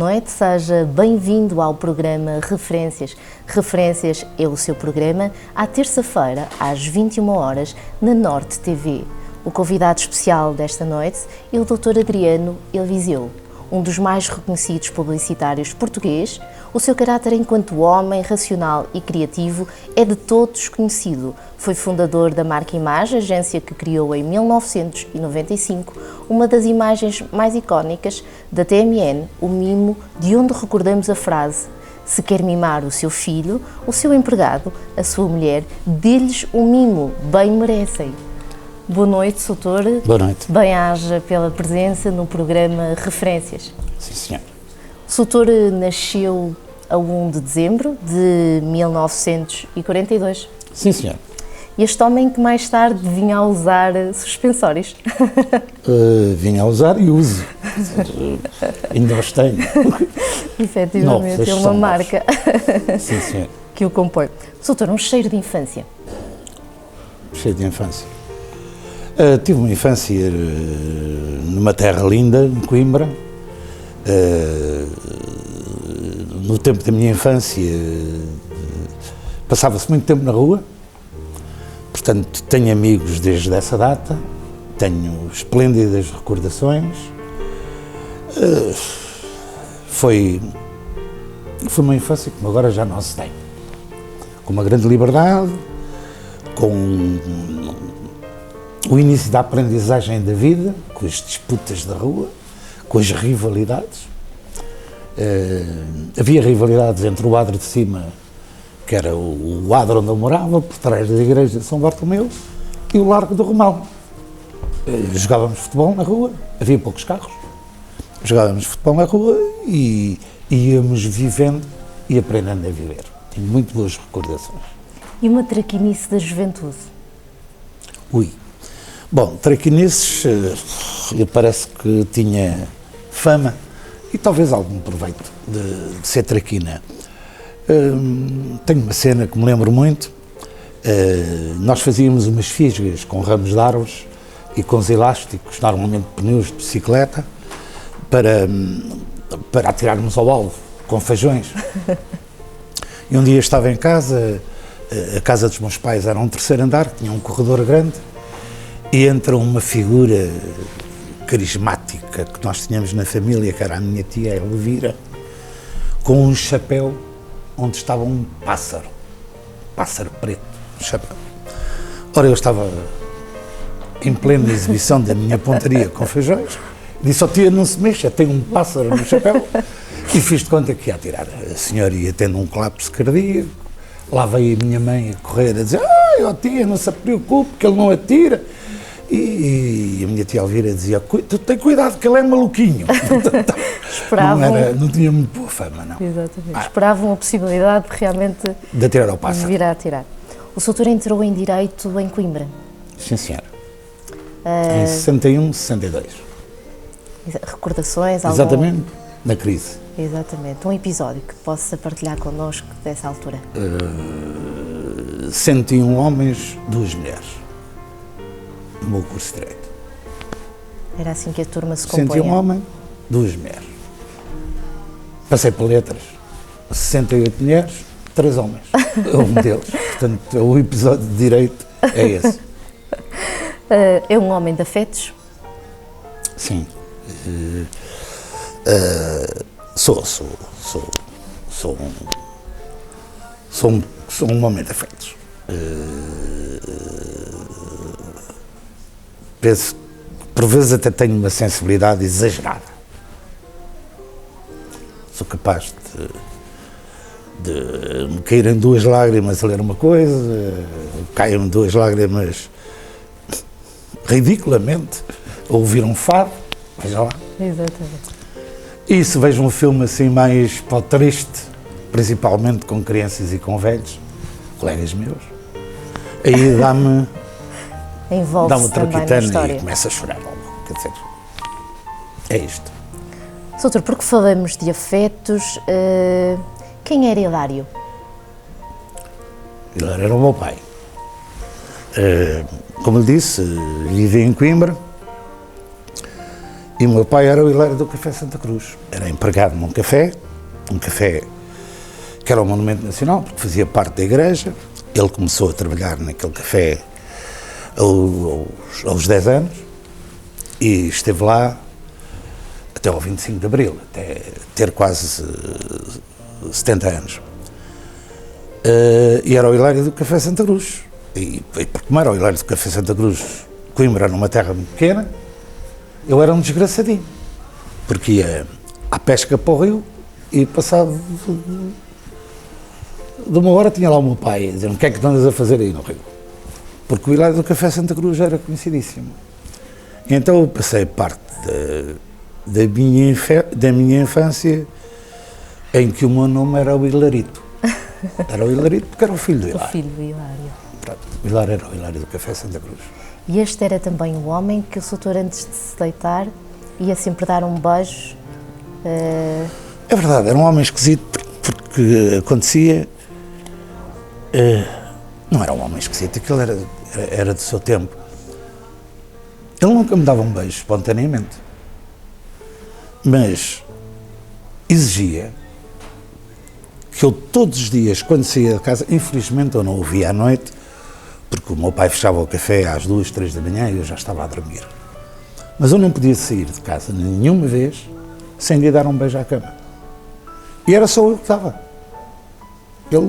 noite, seja bem-vindo ao programa Referências. Referências é o seu programa à terça-feira, às 21 horas, na Norte TV. O convidado especial desta noite é o Dr. Adriano Elviseu, um dos mais reconhecidos publicitários português. O seu caráter enquanto homem racional e criativo é de todos conhecido. Foi fundador da Marca Imagem, agência que criou em 1995 uma das imagens mais icónicas da TMN, o mimo de onde recordamos a frase: se quer mimar o seu filho, o seu empregado, a sua mulher, dê-lhes um mimo, bem merecem. Boa noite, doutor. Boa noite. Bem-aja pela presença no programa Referências. Sim, senhor. O doutor nasceu a 1 de dezembro de 1942. Sim, senhor. Este homem que mais tarde vinha a usar suspensórios. Vinha a usar e uso. Ainda os tenho. Efetivamente, é uma marca. Sim, senhor. Que o compõe. Doutor, um cheiro de infância. Cheio de infância. Tive uma infância numa terra linda, em Coimbra. No tempo da minha infância passava-se muito tempo na rua, portanto tenho amigos desde essa data, tenho esplêndidas recordações. Foi uma infância como agora já não se tem, com uma grande liberdade, com o início da aprendizagem da vida, com as disputas da rua, com as rivalidades. Havia rivalidades entre o adro de cima, que era o adro onde eu morava, por trás da igreja de São Bartolomeu, e o Largo do Romão. Jogávamos futebol na rua, havia poucos carros, jogávamos futebol na rua e íamos vivendo e aprendendo a viver. Tenho muito boas recordações. E uma traquinice da juventude? Bom, traquinices, parece que tinha fama e talvez algum proveito de ser traquina. Tenho uma cena que me lembro muito. Nós fazíamos umas fisgas com ramos de árvores e com os elásticos, normalmente pneus de bicicleta, para atirarmos ao alvo com feijões. E um dia estava em casa, a casa dos meus pais era um terceiro andar, tinha um corredor grande, e entra uma figura carismática que nós tínhamos na família, que era a minha tia Elvira, com um chapéu onde estava um pássaro preto, um chapéu. Ora, eu estava em plena exibição da minha pontaria com feijões, disse: "Ó tia, não se mexa, tem um pássaro no chapéu", e fiz de conta que ia atirar. A senhora ia tendo um colapso cardíaco, lá veio a minha mãe a correr a dizer: "Ai, ó tia, não se preocupe, que ele não atira". E a minha tia Elvira dizia: "Tu tem cuidado que ele é maluquinho". Esperavam... Não tinha muito boa fama, não. Exatamente. Esperavam a possibilidade de realmente... de atirar ao pássaro. De vir a atirar. O doutor entrou em Direito em Coimbra? Sim, senhora. Em 61, 62. Recordações? Exatamente, na crise. Exatamente. Um episódio que possa partilhar connosco dessa altura. 101 homens, 2 mulheres. No meu curso de Direito. Era assim que a turma se compunha. 101 homens, 2 mulheres. Passei por letras. 68 mulheres, 3 homens. Um deles. Portanto, o episódio de Direito é esse. É um homem de afetos? Sim. Sou um homem de afetos. Penso que por vezes até tenho uma sensibilidade exagerada. Sou capaz de me caírem 2 lágrimas a ler uma coisa, caem 2 lágrimas ridiculamente a ouvir um fado, veja lá. Exatamente. E se vejo um filme assim mais para o triste, principalmente com crianças e com velhos, colegas meus, aí dá-me Envolve-se o também na traquitano história. e começa a chorar. Quer dizer, é isto. Doutor, porque falamos de afetos, quem era Hilário? Hilário era o meu pai. Como lhe disse, vivi em Coimbra E o meu pai era o Hilário do Café Santa Cruz. Era empregado num café, um café que era um monumento nacional, porque fazia parte da igreja. Ele começou a trabalhar naquele café aos 10 anos e esteve lá até ao 25 de Abril, até ter quase 70 anos. E era o Hilário do Café Santa Cruz. E como era o Hilário do Café Santa Cruz, Coimbra era uma terra muito pequena, eu era um desgraçadinho, porque ia à pesca para o rio e passado de uma hora tinha lá o meu pai a dizer: o que é que andas a fazer aí no rio? Porque o Hilário do Café Santa Cruz era conhecidíssimo. E então eu passei parte da minha infância em que o meu nome era o Hilarito. Era o Hilarito porque era o filho do Hilário. O filho do Hilário. Pronto, o Hilário era o Hilário do Café Santa Cruz. E este era também o homem que o Soutor, antes de se deitar, ia sempre dar um beijo. É verdade, era um homem esquisito porque acontecia. Não era um homem esquisito, aquilo era do seu tempo. Ele nunca me dava um beijo espontaneamente, mas exigia que eu todos os dias, quando saía de casa, infelizmente eu não o via à noite, porque o meu pai fechava o café às 2, 3 da manhã e eu já estava a dormir. Mas eu não podia sair de casa nenhuma vez sem lhe dar um beijo à cama. E era só eu que dava. Ele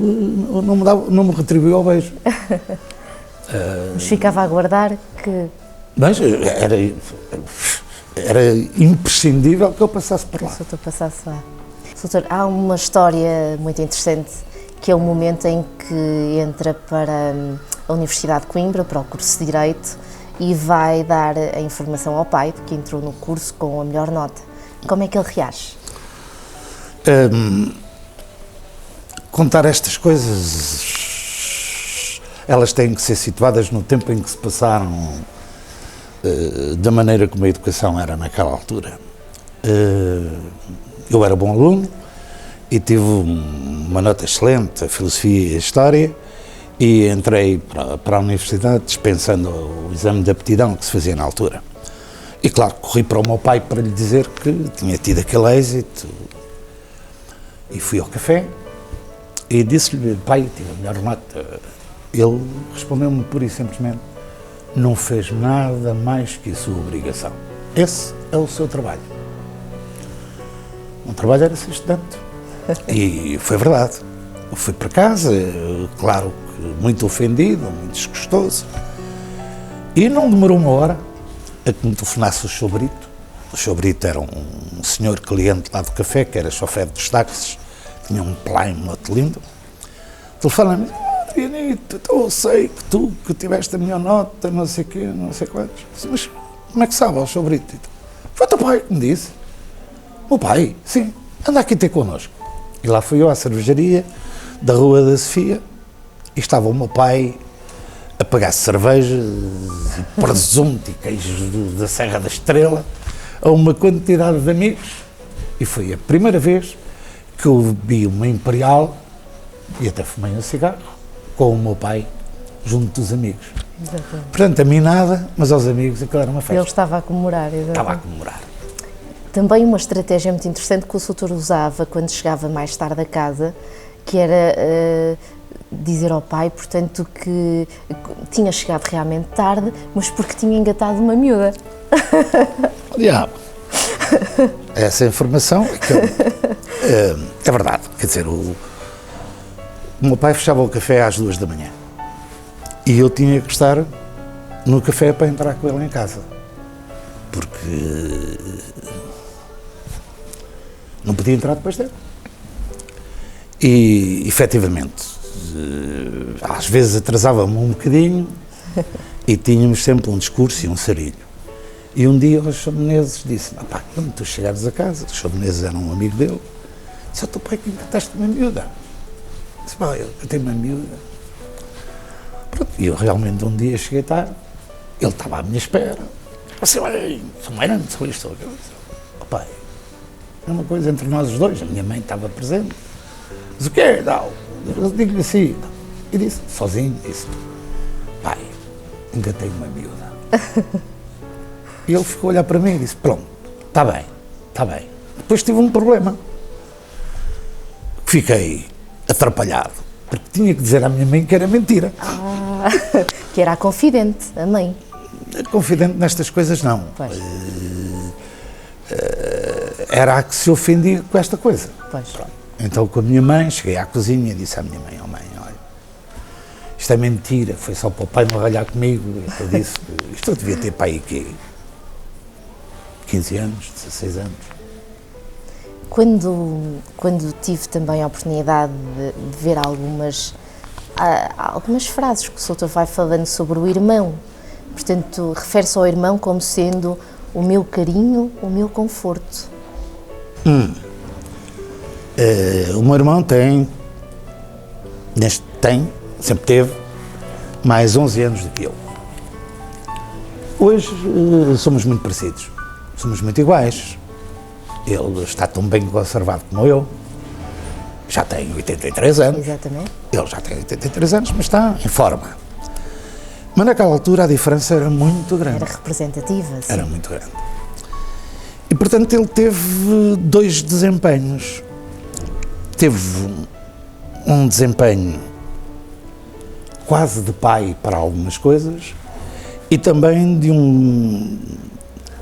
não me retribuiu ao beijo. Mas ficava a aguardar que... Mas era imprescindível que eu passasse por lá. O Soutor passasse lá. Soutor, há uma história muito interessante, que é o momento em que entra para a Universidade de Coimbra, para o curso de Direito, e vai dar a informação ao pai, porque entrou no curso com a melhor nota. Como é que ele reage? Contar estas coisas, elas têm que ser situadas no tempo em que se passaram, da maneira como a educação era naquela altura. Eu era bom aluno e tive uma nota excelente, a filosofia e a história, e entrei para a universidade dispensando o exame de aptidão que se fazia na altura. E claro, corri para o meu pai para lhe dizer que tinha tido aquele êxito, e fui ao café e disse-lhe: pai, tive a melhor nota. Ele respondeu-me pura e simplesmente: não fez nada mais que a sua obrigação. Esse é o seu trabalho. O trabalho era ser estudante. E foi verdade. Eu fui para casa, claro que muito ofendido, muito desgostoso, e não demorou uma hora a que me telefonasse o Sr. Brito. O Sr. Brito era um senhor cliente lá do café, que era chofer dos táxis, tinha um Plymouth lindo. Telefona-me: Pianito, eu sei que tu que tiveste a melhor nota, não sei o quê, não sei quantos. Mas como é que sabe, o Sr. Brito? Foi o teu pai que me disse. O pai? Sim, anda aqui ter connosco. E lá fui eu à cervejaria da Rua da Sofia e estava o meu pai a pagar cerveja, e presunto e queijos da Serra da Estrela a uma quantidade de amigos. E foi a primeira vez que eu bebi uma Imperial e até fumei um cigarro com o meu pai junto dos amigos. Exatamente. Portanto, a mim nada, mas aos amigos aquilo era uma festa. Ele estava a comemorar. Exatamente. Estava a comemorar. Também uma estratégia muito interessante que o Soutor usava quando chegava mais tarde a casa, que era dizer ao pai, portanto, que tinha chegado realmente tarde, mas porque tinha engatado uma miúda. Diabo. Essa informação é verdade. Quer dizer, o meu pai fechava o café às 2 da manhã e eu tinha que estar no café para entrar com ele em casa, porque não podia entrar depois dele. E, efetivamente, às vezes atrasava-me um bocadinho e tínhamos sempre um discurso e um sarilho. E um dia o Sr. Menezes disse: pá, quando tu chegares a casa, o Sr. Menezes era um amigo dele, disse: teu pai, que engataste uma miúda. Disse: pá, eu tenho uma miúda. Pronto, e eu realmente um dia cheguei tarde, ele estava à minha espera. Você vai, sou grande, sou isto, sou aquilo. Oh, pai, é uma coisa entre nós os dois, a minha mãe estava presente. Mas o quê? Não. Eu digo-lhe assim. E disse, sozinho, disse: pai, engatei uma miúda. E ele ficou a olhar para mim e disse: pronto, está bem, está bem. Depois tive um problema. Fiquei atrapalhado, porque tinha que dizer à minha mãe que era mentira. Que era a confidente, a mãe. Confidente nestas coisas, não. Pois. Era a que se ofendia com esta coisa. Pois. Pronto. Então, com a minha mãe, cheguei à cozinha e disse à minha mãe, mãe, olha, isto é mentira, foi só para o pai me ralhar comigo. Eu disse que isto eu devia ter para aí que 15 anos, 16 anos. Quando tive também a oportunidade de ver algumas frases que o Soutor vai falando sobre o irmão, portanto, refere-se ao irmão como sendo o meu carinho, o meu conforto. O meu irmão sempre teve, mais 11 anos do que eu. Hoje somos muito parecidos, somos muito iguais. Ele está tão bem conservado como eu, já tem 83 anos. Exatamente. Ele já tem 83 anos, mas está em forma. Mas naquela altura a diferença era muito grande. Era representativa, sim. Era muito grande. E, portanto, ele teve dois desempenhos. Teve um desempenho quase de pai para algumas coisas e também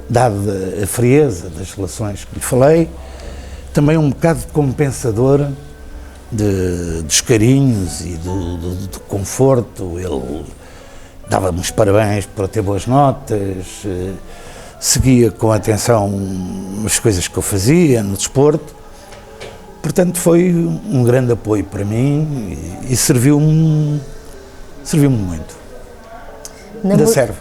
dada a frieza das relações que lhe falei, também um bocado de compensador dos carinhos e do conforto. Ele dava-me os parabéns por ter boas notas, seguia com atenção as coisas que eu fazia no desporto. Portanto, foi um grande apoio para mim e serviu-me muito. Ainda serve.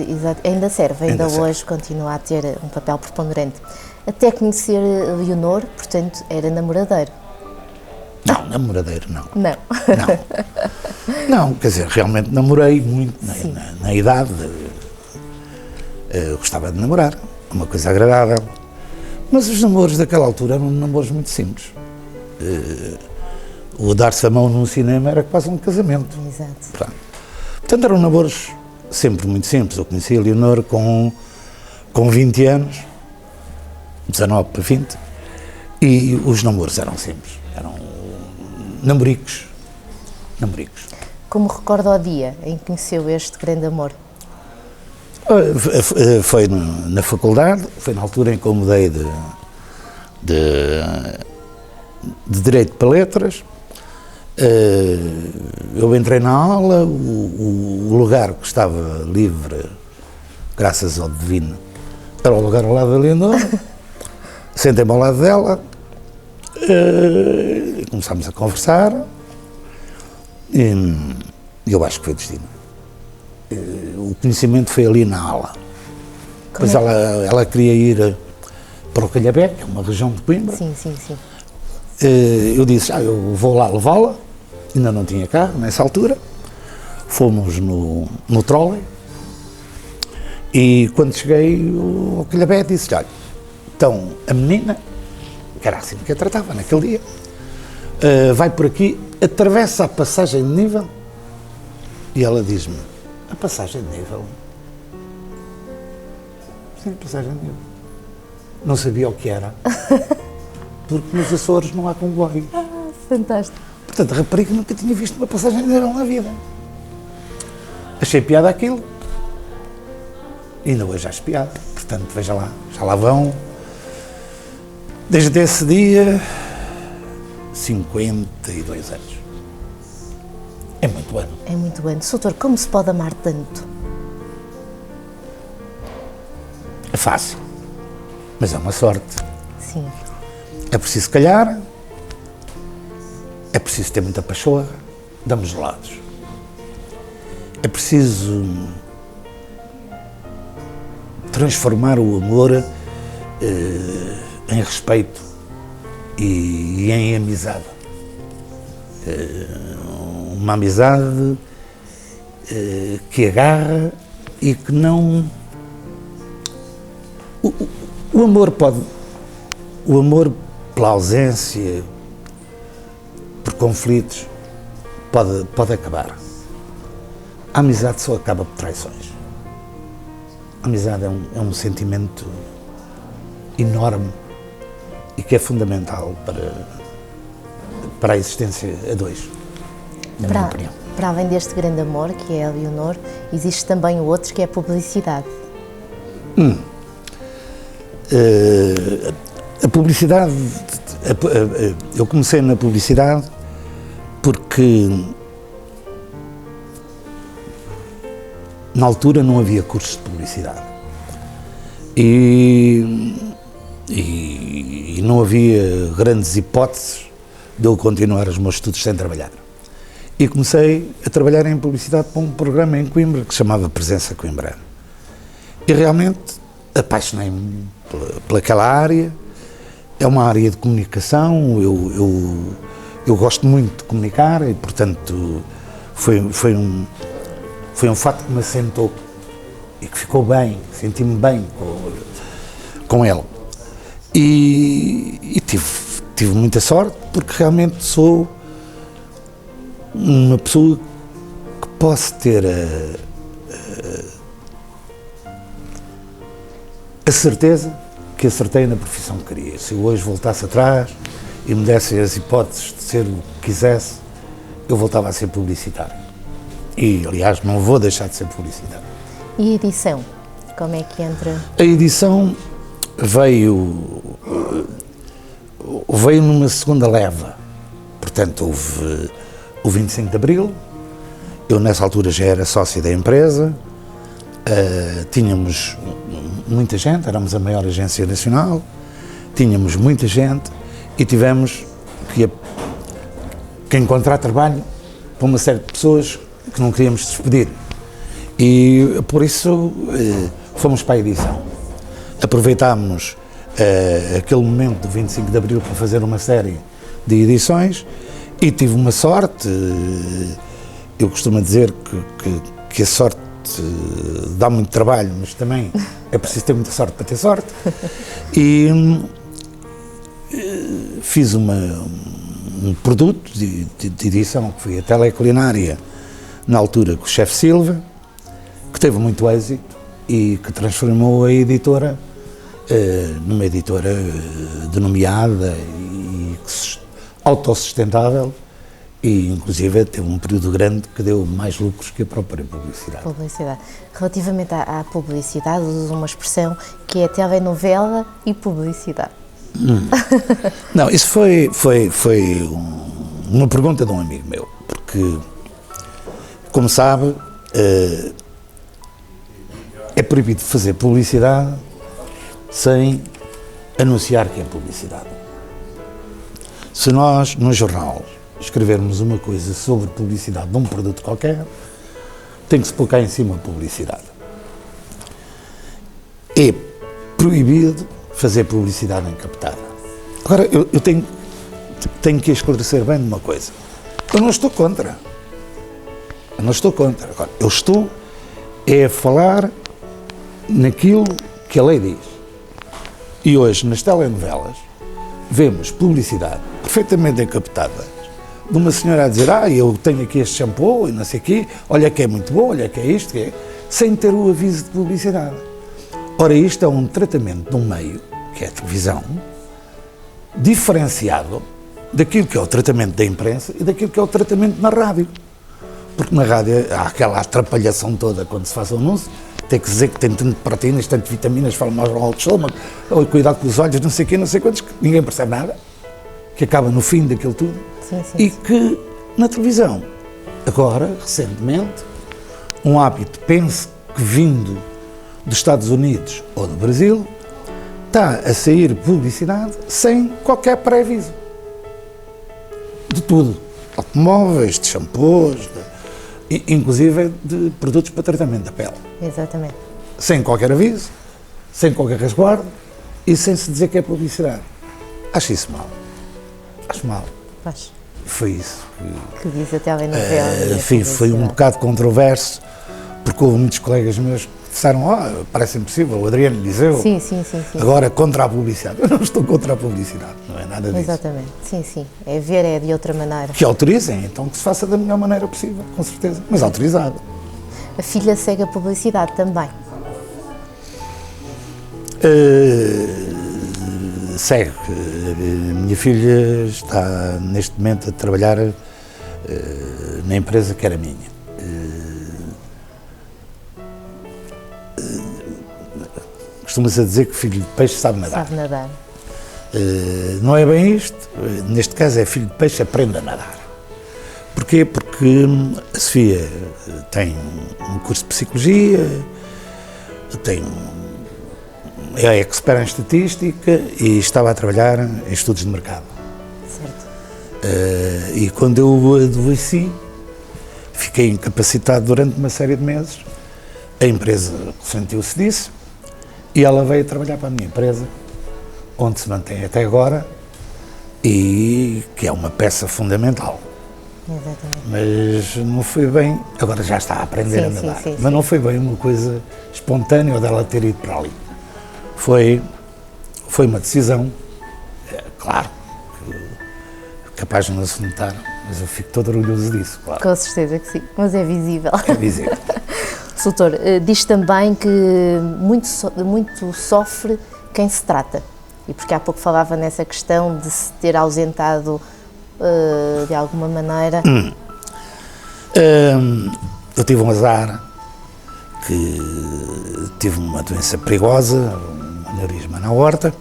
Exato, ainda serve, ainda hoje continua a ter um papel preponderante. Até conhecer Leonor, portanto, era namoradeiro. Não, namoradeiro não. Não. Não, quer dizer, realmente namorei muito na idade. Eu gostava de namorar, uma coisa agradável. Mas os namoros daquela altura eram namoros muito simples. O dar-se a mão num cinema era quase um casamento. Exato. Portanto, eram namoros sempre muito simples. Eu conheci a Leonor com 20 anos, 19 para 20, e os namoros eram simples. Eram namoricos. Como recorda o dia em que conheceu este grande amor? Foi na faculdade, foi na altura em que eu mudei de Direito para Letras. Eu entrei na aula, o lugar que estava livre, graças ao Divino, era o lugar ao lado da Leonor. Sentei-me ao lado dela, e começámos a conversar, e eu acho que foi destino. O conhecimento foi ali na aula. Depois ela queria ir para o Calhabé, que é uma região de Coimbra. Sim. Eu disse, eu vou lá levá-la. Ainda não tinha carro nessa altura. Fomos no trolley. E quando cheguei ao Calhabé, disse, olha, então a menina, que era assim que a tratava naquele dia, vai por aqui, atravessa a passagem de nível. E ela diz-me, a passagem de nível? Sim, a passagem de nível. Não sabia o que era, porque nos Açores não há comboio. Fantástico. Portanto, a rapariga nunca tinha visto uma passagem de nível na vida. Achei piada aquilo. E ainda hoje acho piada. Portanto, veja lá, já lá vão. Desde esse dia, 52 anos. É muito ano. É muito ano. Soutor, como se pode amar tanto? É fácil, mas é uma sorte. Sim. É preciso calhar, é preciso ter muita pachorra, damos lados. É preciso transformar o amor em respeito e em amizade. Uma amizade que agarra e que não... O amor pela ausência, por conflitos, pode acabar. A amizade só acaba por traições. A amizade é um sentimento enorme e que é fundamental para a existência a dois, na minha opinião. Para além deste grande amor, que é a Leonor, existe também o outro, que é a publicidade. A publicidade, eu comecei na publicidade porque na altura não havia cursos de publicidade e não havia grandes hipóteses de eu continuar os meus estudos sem trabalhar. E comecei a trabalhar em publicidade para um programa em Coimbra que se chamava Presença Coimbrana. E realmente apaixonei-me pelaquela área. É uma área de comunicação, eu gosto muito de comunicar e, portanto, foi um fato que me assentou e que ficou bem, senti-me bem com ele. E tive muita sorte, porque realmente sou uma pessoa que posso ter a certeza que acertei na profissão que queria. Se eu hoje voltasse atrás e me desse as hipóteses de ser o que quisesse, eu voltava a ser publicitário. E, aliás, não vou deixar de ser publicitário. E a edição? Como é que entra? A edição veio numa segunda leva. Portanto, houve o 25 de Abril, eu nessa altura já era sócio da empresa, tínhamos muita gente, éramos a maior agência nacional, tínhamos muita gente e tivemos que encontrar trabalho para uma série de pessoas que não queríamos despedir. E por isso fomos para a edição. Aproveitámos aquele momento do 25 de Abril para fazer uma série de edições e tive uma sorte. Eu costumo dizer que a sorte dá muito trabalho, mas também é preciso ter muita sorte para ter sorte. E fiz um produto de edição que foi a Teleculinária, na altura com o chefe Silva, que teve muito êxito e que transformou a editora numa editora denominada e autossustentável e, inclusive, teve um período grande que deu mais lucros que a própria publicidade. Relativamente à publicidade, uso uma expressão que é telenovela e publicidade. Não, isso foi uma pergunta de um amigo meu, porque, como sabe, é proibido fazer publicidade sem anunciar que é publicidade. Se nós, no jornal, escrevermos uma coisa sobre publicidade de um produto qualquer, tem que se pôr cá em cima publicidade. É proibido fazer publicidade encapetada. Agora, eu tenho que esclarecer bem uma coisa. Eu não estou contra. Agora, eu estou a falar naquilo que a lei diz. E hoje, nas telenovelas, vemos publicidade perfeitamente encapetada de uma senhora a dizer: eu tenho aqui este shampoo e não sei o quê, olha que é muito bom, olha que é isto, que é... sem ter o aviso de publicidade. Ora, isto é um tratamento de um meio, que é a televisão, diferenciado daquilo que é o tratamento da imprensa e daquilo que é o tratamento na rádio. Porque na rádio há aquela atrapalhação toda quando se faz o anúncio, tem que dizer que tem tanto proteínas, tanto vitaminas, fala mais ao alto estômago, cuidado com os olhos, não sei o quê, não sei quantos, que ninguém percebe nada, que acaba no fim daquilo tudo. Sim. E que na televisão, agora, recentemente, um hábito, penso que vindo dos Estados Unidos ou do Brasil, está a sair publicidade sem qualquer pré-aviso. De tudo. Automóveis, de shampoos, inclusive de produtos para tratamento da pele. Exatamente. Sem qualquer aviso, sem qualquer resguardo e sem se dizer que é publicidade. Acho isso mal. Acho mal. Acho. Foi isso que diz a telenovela. Enfim, foi um bocado controverso, porque houve muitos colegas meus que disseram: parece impossível, o Adriano Eliseu. Sim. Agora contra a publicidade. Eu não estou contra a publicidade, não é nada disso. Exatamente, sim. É ver, é de outra maneira. Que autorizem, então que se faça da melhor maneira possível, com certeza, mas autorizado. A filha segue a publicidade também? segue. A minha filha está neste momento a trabalhar na empresa que era minha. Costuma-se a dizer que filho de peixe sabe nadar. Sabe nadar. Não é bem isto, neste caso é filho de peixe, aprende a nadar. Porquê? Porque a Sofia tem um curso de Psicologia, é expert em Estatística e estava a trabalhar em estudos de mercado. Certo. E quando eu adoeci, fiquei incapacitado durante uma série de meses, a empresa sentiu-se disso e ela veio trabalhar para a minha empresa, onde se mantém até agora e que é uma peça fundamental. Exatamente. Mas não foi bem, agora já está a aprender a nadar, sim. mas não foi bem uma coisa espontânea dela ter ido para ali. Foi uma decisão, claro, capaz de não se notar, mas eu fico todo orgulhoso disso, claro. Com certeza que sim, mas é visível. É visível. Doutor, diz também que muito sofre quem se trata, e porque há pouco falava nessa questão de se ter ausentado de alguma maneira. Eu tive um azar, que tive uma doença perigosa, um aneurisma na aorta,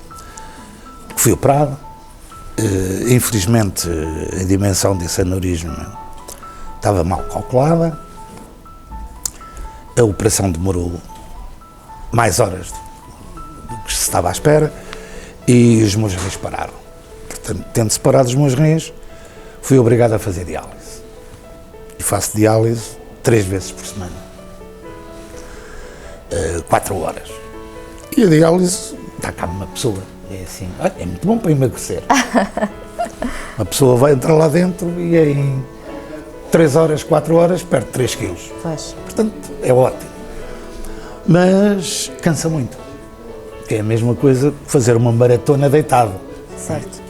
fui operado. Infelizmente a dimensão desse aneurisma estava mal calculada, a operação demorou mais horas do que se estava à espera e os meus rins pararam. Portanto, tendo separado os meus rins, fui obrigado a fazer diálise. E faço diálise 3 vezes por semana. 4 horas. E a diálise dá cabo de uma pessoa. É assim, é muito bom para emagrecer. Uma pessoa vai entrar lá dentro e em 3 horas, 4 horas, perde 3 quilos. Pois. Portanto, é ótimo. Mas cansa muito. Que é a mesma coisa que fazer uma maratona deitado. Certo.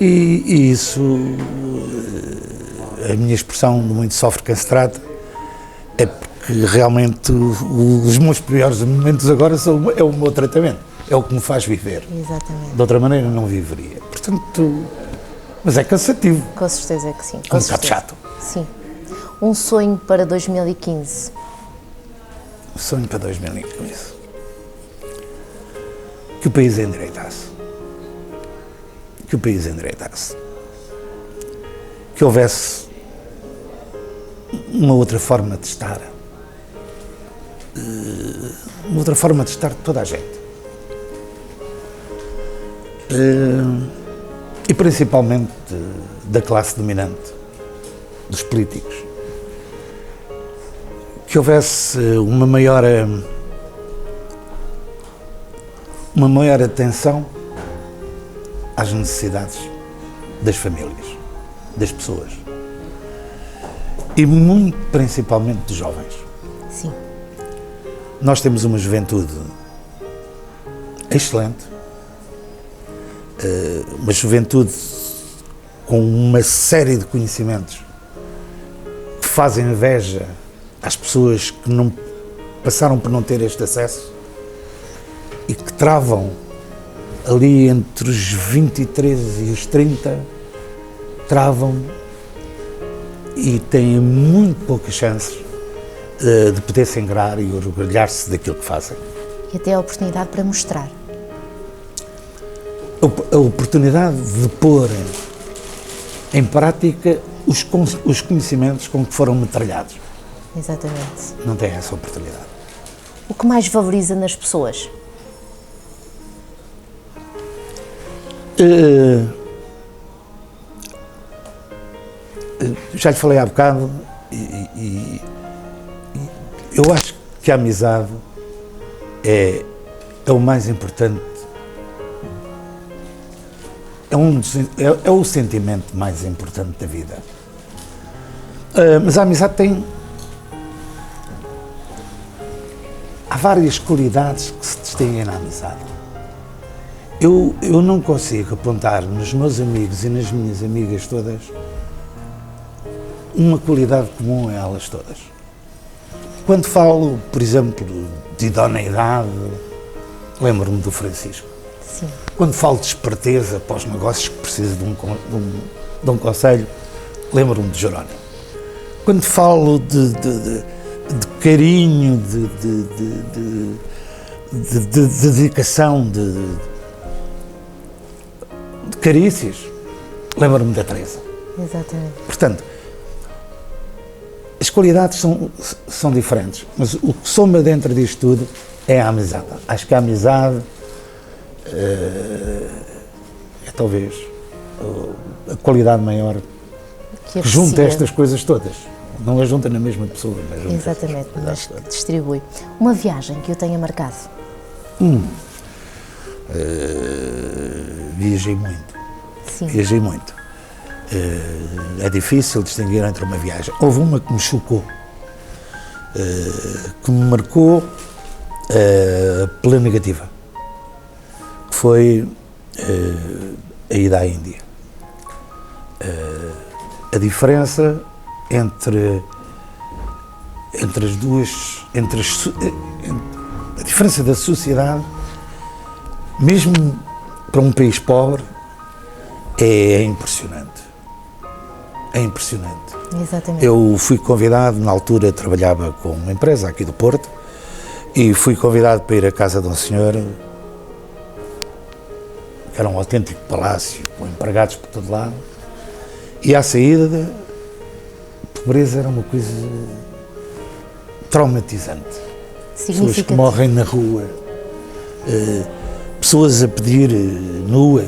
E isso, a minha expressão de muito sofre quem se trata, é porque realmente os meus piores momentos agora é o meu tratamento, é o que me faz viver. Exatamente. De outra maneira não viveria. Portanto, mas é cansativo. Com certeza que sim. É um bocado chato. Sim. Um sonho para 2015? Sonho para 2015. Que o país endireitasse. Que o país endireitasse. Que houvesse uma outra forma de estar. Uma outra forma de estar de toda a gente. E principalmente da classe dominante, dos políticos. Que houvesse uma maior atenção às necessidades das famílias, das pessoas. E muito principalmente dos jovens. Sim. Nós temos uma juventude excelente, uma juventude com uma série de conhecimentos que fazem inveja às pessoas que não passaram por não ter este acesso e que travam ali entre os 23 e os 30, travam e têm muito poucas chances de poder se ingrar e orgulhar-se daquilo que fazem. E até a oportunidade para mostrar. A oportunidade de pôr em prática os conhecimentos com que foram metralhados. Exatamente. Não têm essa oportunidade. O que mais valoriza nas pessoas? Já lhe falei há bocado e eu acho que a amizade é o mais importante, é o sentimento mais importante da vida. Mas a amizade há várias qualidades que se distinguem na amizade. Eu não consigo apontar nos meus amigos e nas minhas amigas todas uma qualidade comum a elas todas. Quando falo, por exemplo, de idoneidade, lembro-me do Francisco. Sim. Quando falo de esperteza para os negócios que preciso de um conselho, lembro-me de Jerónimo. Quando falo de carinho, de dedicação, de carícias, lembro-me da Teresa. Exatamente. Portanto, as qualidades são diferentes, mas o que soma dentro disto tudo é a amizade. Acho que a amizade é talvez a qualidade maior que junta estas coisas todas. Não a junta na mesma pessoa, mas junta. Exatamente, mas que distribui. Uma viagem que eu tenha marcado? Viajei muito. Sim. Viajei muito. É difícil distinguir entre uma viagem. Houve uma que me chocou, que me marcou pela negativa, que foi a ida à Índia. A diferença entre as duas, a diferença da sociedade, mesmo para um país pobre, é impressionante. É impressionante. Exatamente. Eu fui convidado, na altura trabalhava com uma empresa aqui do Porto, e fui convidado para ir à casa de um senhor, que era um autêntico palácio, com empregados por todo lado, e à saída, a pobreza era uma coisa traumatizante. Pessoas que morrem na rua, pessoas a pedir nuas,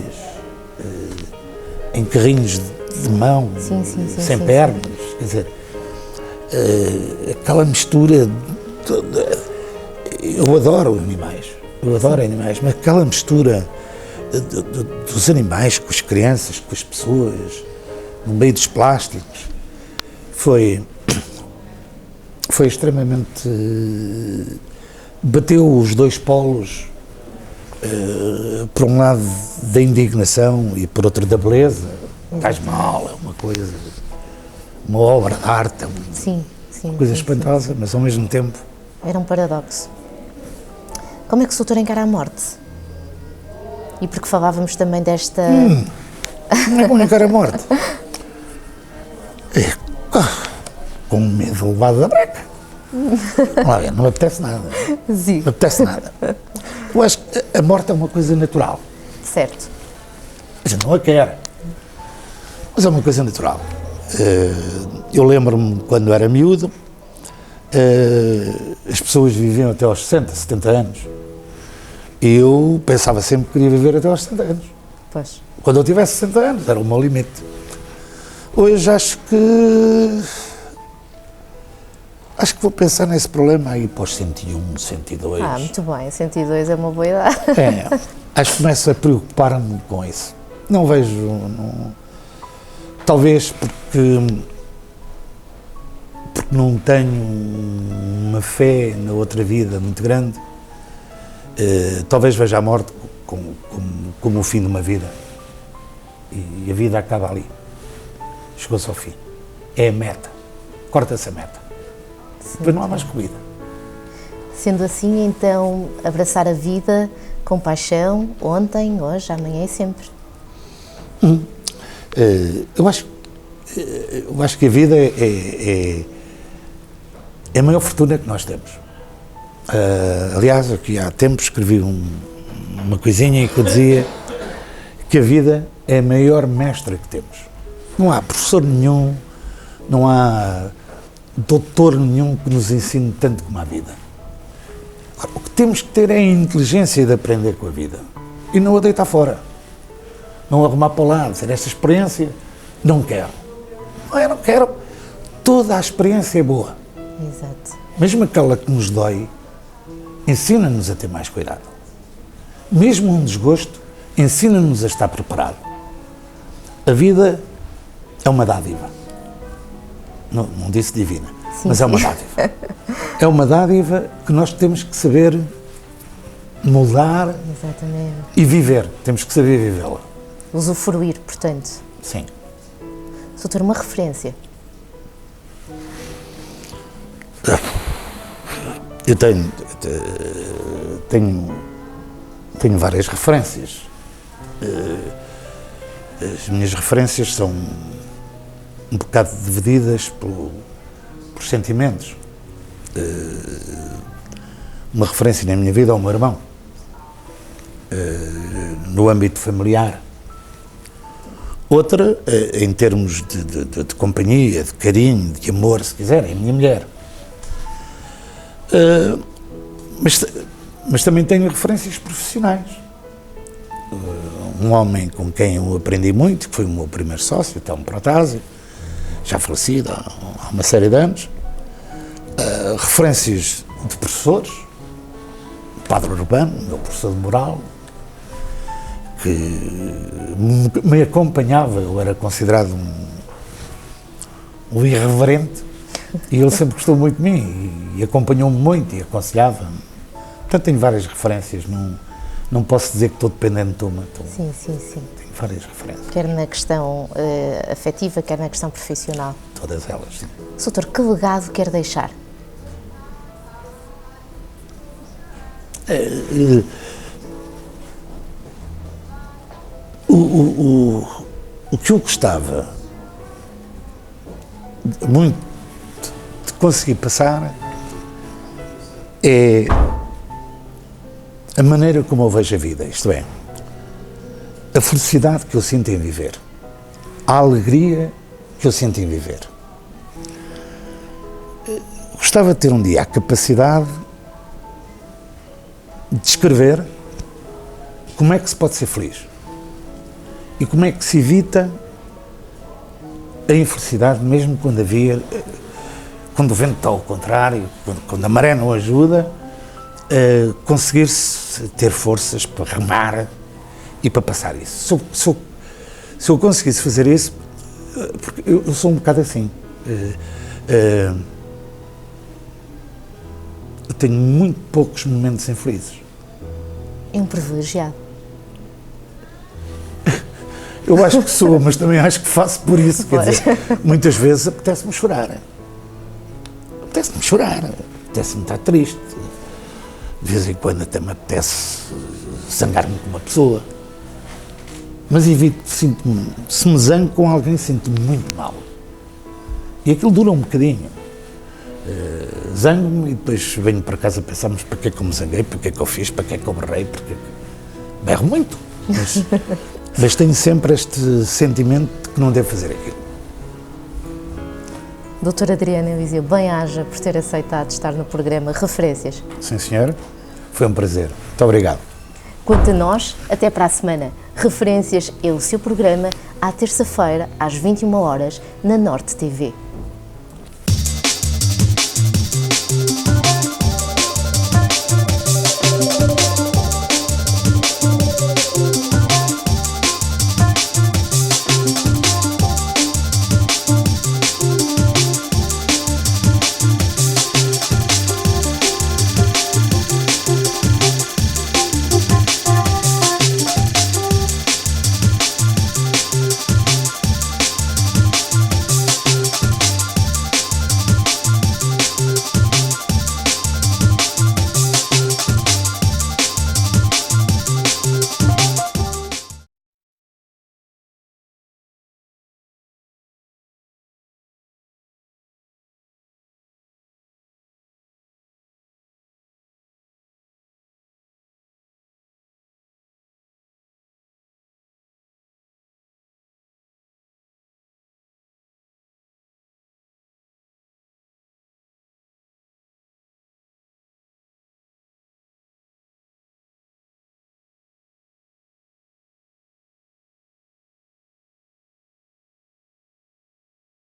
em carrinhos de mão, sem pernas, quer dizer, aquela mistura, eu adoro animais, mas aquela mistura dos animais com as crianças, com as pessoas, no meio dos plásticos, foi extremamente, bateu os dois polos, por um lado da indignação e por outro da beleza. Taj Mahal é uma coisa, uma obra de arte, uma coisa espantosa, mas ao mesmo tempo... Era um paradoxo. Como é que o doutor encara a morte? E porque falávamos também desta... Não é como encara a morte. Com medo levado da breca. Não me apetece nada. Sim. Não me apetece nada. Eu acho que a morte é uma coisa natural. Certo. A gente não a quer, mas é uma coisa natural. Eu lembro-me, quando era miúdo, as pessoas viviam até aos 60, 70 anos. E eu pensava sempre que queria viver até aos 60 anos. Pois. Quando eu tivesse 60 anos, era o meu limite. Hoje acho que vou pensar nesse problema aí para os 101, 102. Muito bem, 102 é uma boa idade. Acho que começo a preocupar-me com isso. Não vejo, talvez porque não tenho uma fé na outra vida muito grande, talvez veja a morte como o fim de uma vida. E a vida acaba ali. Chegou-se ao fim. É a meta. Corta-se a meta. Depois não há mais corrida. Sendo assim, então, abraçar a vida com paixão, ontem, hoje, amanhã e sempre. Eu acho que a vida é a maior fortuna que nós temos. Aliás, aqui há tempos escrevi uma coisinha em que eu dizia que a vida é a maior mestra que temos. Não há professor nenhum, não há doutor nenhum que nos ensine tanto como a vida. O que temos que ter é a inteligência de aprender com a vida e não a deitar fora, não arrumar para o lado, dizer esta experiência não quero. Eu não quero. Toda a experiência é boa. Exato. Mesmo aquela que nos dói, ensina-nos a ter mais cuidado. Mesmo um desgosto, ensina-nos a estar preparado. A vida é uma dádiva. Não disse divina, mas é uma dádiva. É uma dádiva que nós temos que saber moldar. Exatamente. E viver. Temos que saber vivê-la. Usufruir, portanto. Sim. Doutor, uma referência? Eu tenho várias referências. As minhas referências são um bocado divididas por sentimentos. Uma referência na minha vida é o meu irmão, no âmbito familiar. Outra, em termos de companhia, de carinho, de amor, se quiserem, é a minha mulher. Mas também tenho referências profissionais. Um homem com quem eu aprendi muito, que foi o meu primeiro sócio, o Telmo Protásio, já falecido há uma série de anos. Referências de professores, o Padre Urbano, meu professor de moral, que me acompanhava. Eu era considerado um irreverente, e ele sempre gostou muito de mim e acompanhou-me muito e aconselhava-me. Portanto, tenho várias referências, não posso dizer que estou dependente de uma. Sim. Tenho várias referências. Quer na questão afetiva, quer na questão profissional. Todas elas, sim. Soutor, que legado quer deixar? O que eu gostava muito de conseguir passar é a maneira como eu vejo a vida, isto é, a felicidade que eu sinto em viver, a alegria que eu sinto em viver. Gostava de ter um dia a capacidade de descrever como é que se pode ser feliz e como é que se evita a infelicidade, mesmo quando o vento está ao contrário, quando a maré não ajuda, conseguir-se ter forças para remar e para passar isso. Se eu conseguisse fazer isso, porque eu sou um bocado assim, eu tenho muito poucos momentos infelizes. É um privilegiado. Eu acho que sou, mas também acho que faço por isso. Quer dizer, muitas vezes apetece-me chorar. Apetece-me estar triste. De vez em quando até me apetece zangar-me com uma pessoa. Mas evito, se me zango com alguém, sinto-me muito mal. E aquilo dura um bocadinho. Zango-me e depois venho para casa a pensar, mas para que é que eu me zanguei, para que é que eu fiz, para que é que eu berrei, berro muito. Mas tenho sempre este sentimento de que não devo fazer aquilo. Doutor Adriano Eliseu, bem-aja por ter aceitado estar no programa Referências. Sim, senhora. Foi um prazer. Muito obrigado. Quanto a nós, até para a semana. Referências é o seu programa à terça-feira, às 21 horas, na Norte TV.